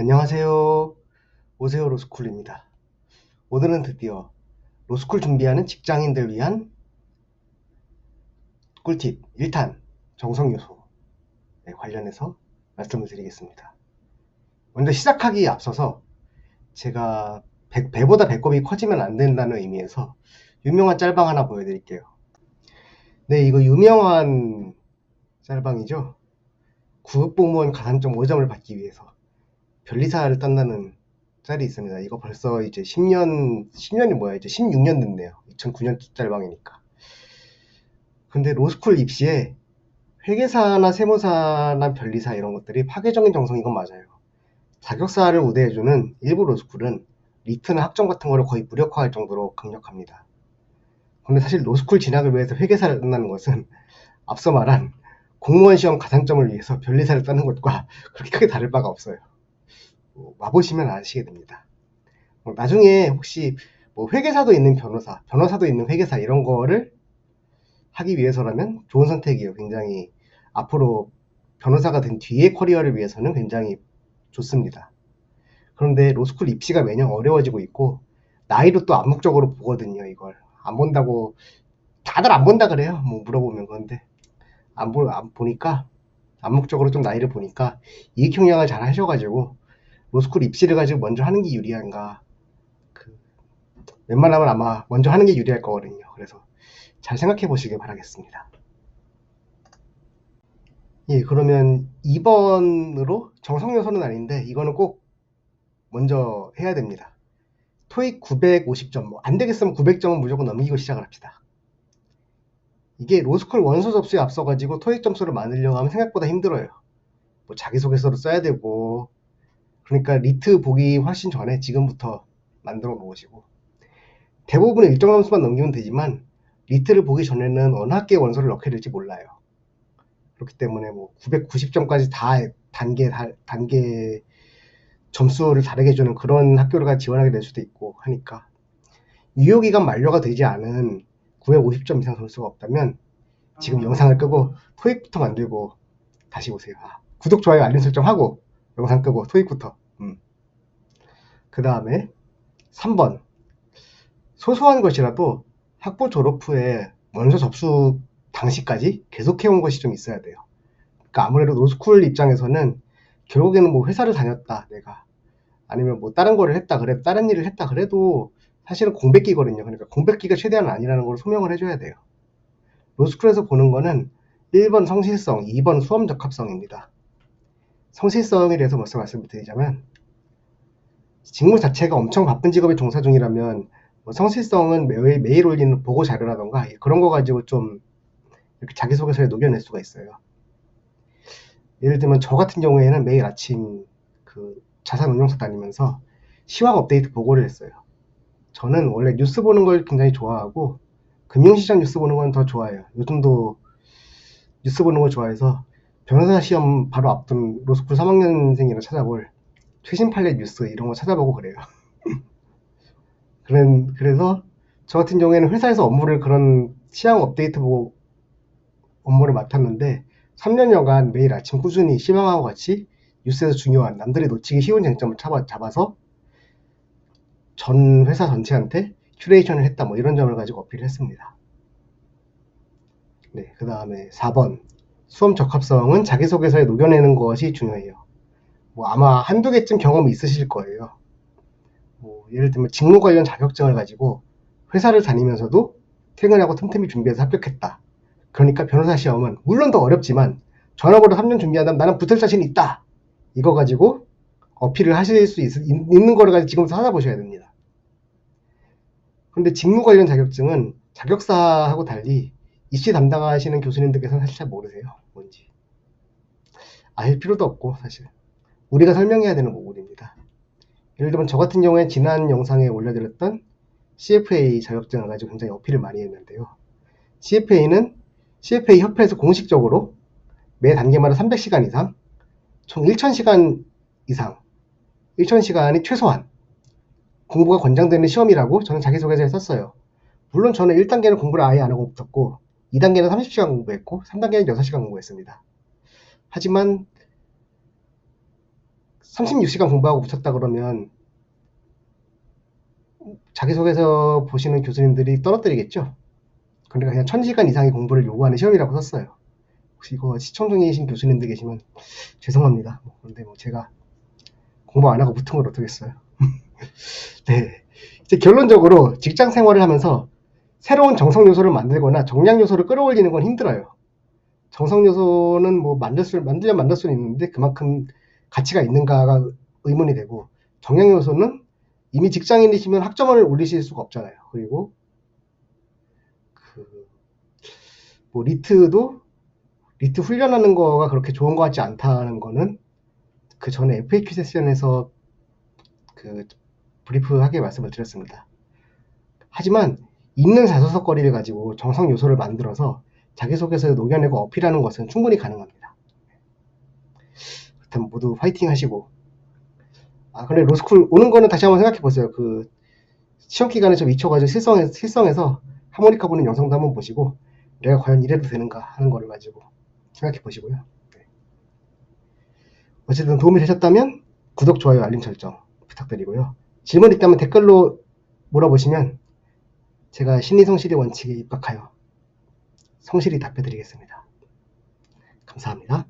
안녕하세요. 오세요 로스쿨입니다. 오늘은 드디어 로스쿨 준비하는 직장인들 위한 꿀팁 1탄 정성요소에 관련해서 말씀을 드리겠습니다. 먼저 시작하기에 앞서서 제가 배보다 배꼽이 커지면 안 된다는 의미에서 유명한 짤방 하나 보여드릴게요. 네, 이거 유명한 짤방이죠. 9급 공무원 가산점 5점을 받기 위해서 변리사를 딴다는 짤이 있습니다. 이거 벌써 이제 10년이 뭐야, 이제 16년 됐네요. 2009년 짤방이니까. 근데 로스쿨 입시에 회계사나 세무사나 변리사 이런 것들이 파괴적인 정성인 건 맞아요. 자격사를 우대해주는 일부 로스쿨은 리트나 학점 같은 거를 거의 무력화할 정도로 강력합니다. 근데 사실 로스쿨 진학을 위해서 회계사를 딴다는 것은 앞서 말한 공무원 시험 가산점을 위해서 변리사를 따는 것과 그렇게 크게 다를 바가 없어요. 와보시면 아시게 됩니다. 나중에 혹시 뭐 회계사도 있는 변호사, 변호사도 있는 회계사 이런 거를 하기 위해서라면 좋은 선택이에요. 굉장히 앞으로 변호사가 된 뒤의 커리어를 위해서는 굉장히 좋습니다. 그런데 로스쿨 입시가 매년 어려워지고 있고 나이도 또 암묵적으로 보거든요. 이걸 안 본다고 다들 안 본다 그래요. 뭐 물어보면. 그런데 안 보니까 암묵적으로 좀 나이를 보니까 이익 형량을 잘 하셔가지고 로스쿨 입시를 가지고 먼저 하는 게 유리한가. 웬만하면 아마 먼저 하는 게 유리할 거거든요. 그래서 잘 생각해 보시길 바라겠습니다. 예, 그러면 2번으로 정성 요소는 아닌데 이거는 꼭 먼저 해야 됩니다. 토익 950점, 안 되겠으면 900점은 무조건 넘기고 시작을 합시다. 이게 로스쿨 원서 접수에 앞서가지고 토익 점수를 만들려고 하면 생각보다 힘들어요. 뭐 자기소개서를 써야 되고, 그러니까 리트 보기 훨씬 전에 지금부터 만들어 놓으시고, 대부분의 일정 점수만 넘기면 되지만 리트를 보기 전에는 어느 학교의 원서를 넣게 될지 몰라요. 그렇기 때문에 뭐 990점까지 다 단계 점수를 다르게 주는 그런 학교를 지원하게 될 수도 있고 하니까 유효기간 만료가 되지 않은 950점 이상 점수가 없다면 지금 영상을 끄고 토익부터 만들고 다시 보세요. 구독, 좋아요, 알림 설정하고 영상 끄고 토익부터. 그 다음에 3번 소소한 것이라도 학부 졸업 후에 원서 접수 당시까지 계속해온 것이 좀 있어야 돼요. 그러니까 아무래도 로스쿨 입장에서는 결국에는 뭐 회사를 다녔다 내가, 아니면 뭐 다른 거를 했다 그래도, 다른 일을 했다 그래도 사실은 공백기거든요. 그러니까 공백기가 최대한 아니라는 걸 소명을 해줘야 돼요. 로스쿨에서 보는 거는 1번 성실성, 2번 수험 적합성입니다. 성실성에 대해서 먼저 말씀을 드리자면, 직무 자체가 엄청 바쁜 직업에 종사 중이라면 뭐 성실성은 매일 올리는 보고 자료라던가 그런 거 가지고 좀 이렇게 자기소개서에 녹여낼 수가 있어요. 예를 들면 저 같은 경우에는 매일 아침 그 자산운용사 다니면서 시황 업데이트 보고를 했어요. 저는 원래 뉴스 보는 걸 굉장히 좋아하고 금융시장 뉴스 보는 건 더 좋아해요. 요즘도 뉴스 보는 걸 좋아해서 변호사 시험 바로 앞둔 로스쿨 3학년생이라 찾아볼 최신 판례 뉴스 이런 거 찾아보고 그래요. 그래서 저 같은 경우에는 회사에서 그런 시황 업데이트 보고 업무를 맡았는데 3년여간 매일 아침 꾸준히 시황하고 같이 뉴스에서 중요한 남들이 놓치기 쉬운 쟁점을 잡아서 전 회사 전체한테 큐레이션을 했다 뭐 이런 점을 가지고 어필을 했습니다. 네, 그 다음에 4번 수험 적합성은 자기소개서에 녹여내는 것이 중요해요. 뭐 아마 한두 개쯤 경험이 있으실 거예요. 뭐 예를 들면 직무 관련 자격증을 가지고 회사를 다니면서도 퇴근하고 틈틈이 준비해서 합격했다. 그러니까 변호사 시험은 물론 더 어렵지만 전화번호 3년 준비한다면 나는 붙을 자신이 있다. 이거 가지고 어필을 하실 수 있는 거를 가지고 지금부터 찾아보셔야 됩니다. 근데 직무 관련 자격증은 자격사하고 달리 입시 담당하시는 교수님들께서는 사실 잘 모르세요. 뭔지. 아실 필요도 없고 사실. 우리가 설명해야 되는 부분입니다. 예를 들면 저 같은 경우에 지난 영상에 올려드렸던 CFA 자격증을 가지고 굉장히 어필을 많이 했는데요. CFA는 CFA 협회에서 공식적으로 매 단계마다 300시간 이상, 총 1000시간 이상, 1000시간이 최소한 공부가 권장되는 시험이라고 저는 자기소개서에 썼어요. 물론 저는 1단계는 공부를 아예 안 하고 붙었고 2단계는 30시간 공부했고 3단계는 6시간 공부했습니다. 하지만 36시간 공부하고 붙였다 그러면 자기소개서 보시는 교수님들이 떨어뜨리겠죠. 그러니까 그냥 1000시간 이상의 공부를 요구하는 시험이라고 썼어요. 혹시 이거 시청 중에 계신 교수님들 계시면 죄송합니다. 그런데 제가 공부 안 하고 붙은 걸 어떡겠어요. 네. 이제 결론적으로 직장 생활을 하면서 새로운 정성 요소를 만들거나 정량 요소를 끌어올리는 건 힘들어요. 정성 요소는 만들면 만들 수는 있는데 그만큼 가치가 있는가가 의문이 되고, 정량 요소는 이미 직장인이시면 학점을 올리실 수가 없잖아요. 그리고 리트 훈련하는 거가 그렇게 좋은 것 같지 않다는 거는 그 전에 FAQ 세션에서 브리프하게 말씀을 드렸습니다. 하지만 있는 자소서거리를 가지고 정성 요소를 만들어서 자기소개서에 녹여내고 어필하는 것은 충분히 가능합니다. 그렇다면 모두 화이팅 하시고, 근데 로스쿨 오는 거는 다시 한번 생각해 보세요. 시험 기간에 좀 미쳐가지고 실성해서 하모니카 부는 영상도 한번 보시고, 내가 과연 이래도 되는가 하는 거를 가지고 생각해 보시고요. 네. 어쨌든 도움이 되셨다면 구독, 좋아요, 알림 설정 부탁드리고요. 질문 있다면 댓글로 물어보시면 제가 신의성실의 원칙에 입각하여 성실히 답해드리겠습니다. 감사합니다.